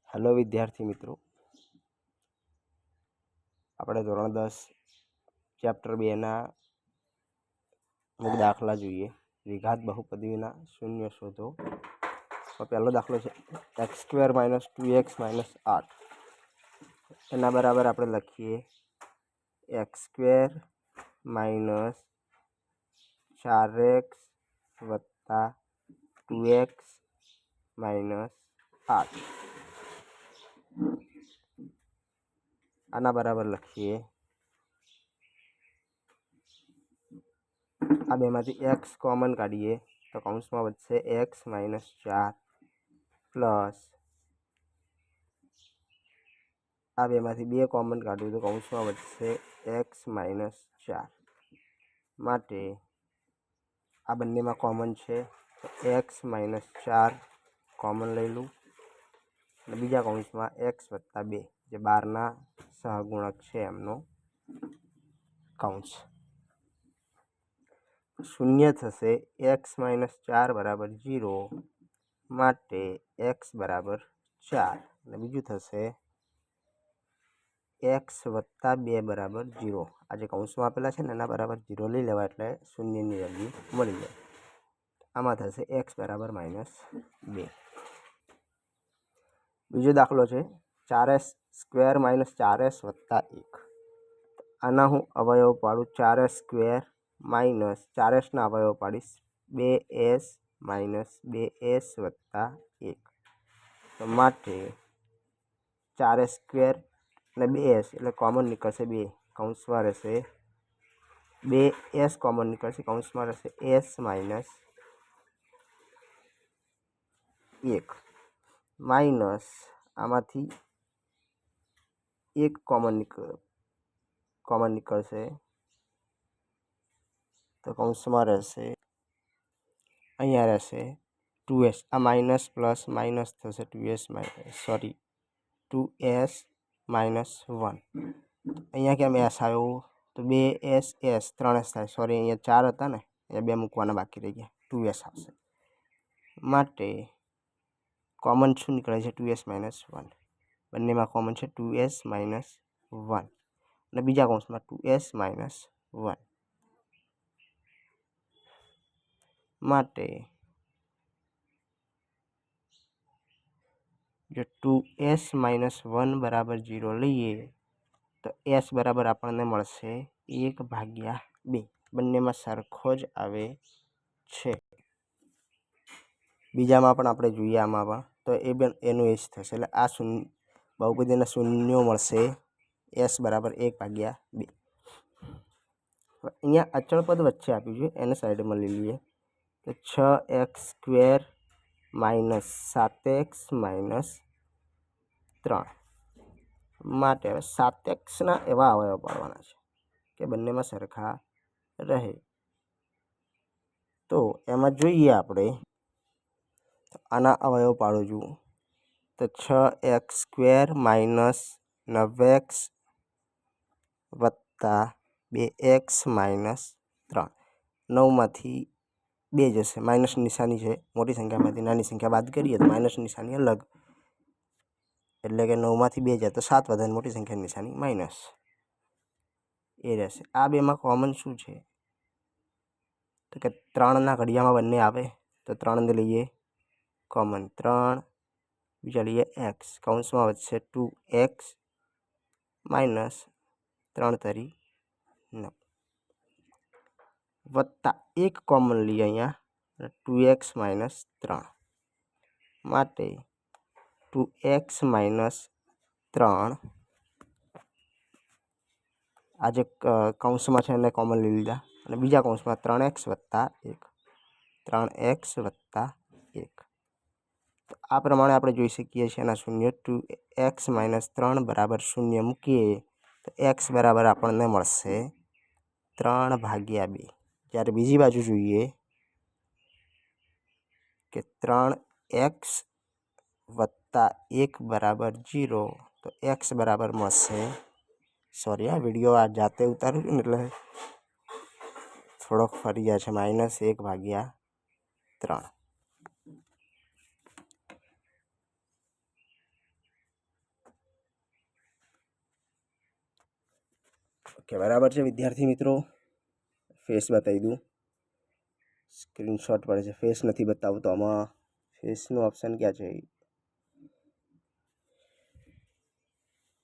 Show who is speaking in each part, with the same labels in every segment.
Speaker 1: Hello विद्यार्थी मित्रों, આપણે ધોરણ 10 ચેપ્ટર 2 અમુક દાખલા જોઈએ। દ્વિઘાત બહુપદીના શૂન્ય શોધો। તો પહેલો દાખલો છે x² - 2x - 8 એના બરાબર આપણે લખીએ x² - 4x + 2x - 8 આના બરાબર લખીએ આ બેમાંથી x કોમન કાઢીએ તો કૌંસમાં વધશે x - 4 પ્લસ આ બેમાંથી 2 કોમન કાઢ્યું તો કૌંસમાં વધશે x - 4 માટે આ બંનેમાં કોમન છે તો x - 4 કોમન લઈ લઉં અને બીજા કૌંસમાં x + 2 જે 12ના સહગુણક છે એમનો કૌંસ શૂન્ય થશે x - 4 = 0 માટે x = 4 અને બીજું થશે x + 2 = 0। આ જે કૌંસમાં આપેલા છે ને એના બરાબર 0 લઈ લેવા એટલે શૂન્યની વેલ્યુ મળી જાય। આમાં થશે x = -2। બીજો દાખલો છે 4s² - 4s + 1 આના હું અવયવ પાડું 4s² - 4sના અવયવ પાડીશ 2s - 2s + 1 તો માટે 4s² અને 2s એટલે કોમન નીકળશે 2 કૌંસમાં રહેશે 2s કોમન નીકળશે કૌંસમાં રહેશે s - 1 માઇનસ આમાંથી 1 કોમન નીકળશે તો કૌંસમાં રહેશે અહીંયા રહેશે 2s આ માઇનસ પ્લસ માઇનસ થશે 2s - 1 અહીંયા કેમ s આવ્યો તો 2s s 3s થાય સોરી અહીંયા 4 હતા ને અહીંયા 2 મૂકવાના બાકી રહી ગયા 2s આવશે માટે કોમન શું નીકળે છે 2s - 1 બંનેમાં કોમન છે 2s - 1 અને બીજા કૌંસમાં 2s - 1 માટે જો 2s - 1 = 0 લઈએ તો s બરાબર આપણને મળશે 1/2 બંનેમાં સરખો જ આવે છે। બીજામાં પણ આપણે જોઈએ આમાં પણ તો એનું એ જ થશે એટલે આ બહુપદીના શૂન્યો મળશે s બરાબર 1/2। અહીંયા અચળ પદ વચ્ચે આપ્યું છે એને સાઈડમાં લઈ લઈએ તો 6x² - 7x - 3 માટે હવે 7xના એવા અવયવ પાડવાના છે કે બંનેમાં સરખા રહે તો એમાં જોઈએ આપણે આના અવયવ પાડું છું તો 6x² - 9x + 2x - 3 9માંથી 2 જશે માઇનસ નિશાની છે મોટી સંખ્યામાંથી નાની સંખ્યા બાદ કરીએ તો માઇનસ નિશાની અલગ એટલે કે 9માંથી 2 જાય તો 7 વધે મોટી સંખ્યાની નિશાની માઇનસ એ રહેશે। આ બેમાં કોમન શું છે તો કે 3ના ઘડિયામાં બંને આવે તો 3 લઈએ કોમન 3 બીજા લઈએ x કૌંસમાં વધશે 2x માઇનસ 3 તરી 9 વત્તા 1 કોમન લઈએ અહીંયા 2x - 3 માટે 2x - 3 આ જે કૌંસમાં છે એને કોમન લઈ લીધા અને બીજા કૌંસમાં 3x + 1 તો આ પ્રમાણે આપણે જોઈ શકીએ છીએ એના શૂન્ય 2x - 3 = 0 મૂકીએ તો x બરાબર આપણને મળશે 3/2। જ્યારે બીજી બાજુ જોઈએ કે 3x + 1 = 0 તો x બરાબર મળશે સોરી આ વિડીયો આ જાતે ઉતારું છું ને એટલે થોડોક ફરી જાય છે -1/3। ઓકે, બરાબર છે વિદ્યાર્થી મિત્રો. ફેસ બતાવી દઉં. સ્ક્રીનશોટ પડે છે, ફેસ નથી બતાવતો. આમાં ફેસનું ઓપ્શન ક્યાં છે?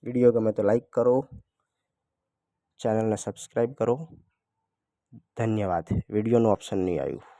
Speaker 1: વિડીયો ગમે તો લાઈક કરો, ચેનલને સબસ્ક્રાઈબ કરો. ધન્યવાદ. વિડીયોનું ઓપ્શન નહીં આવ્યું.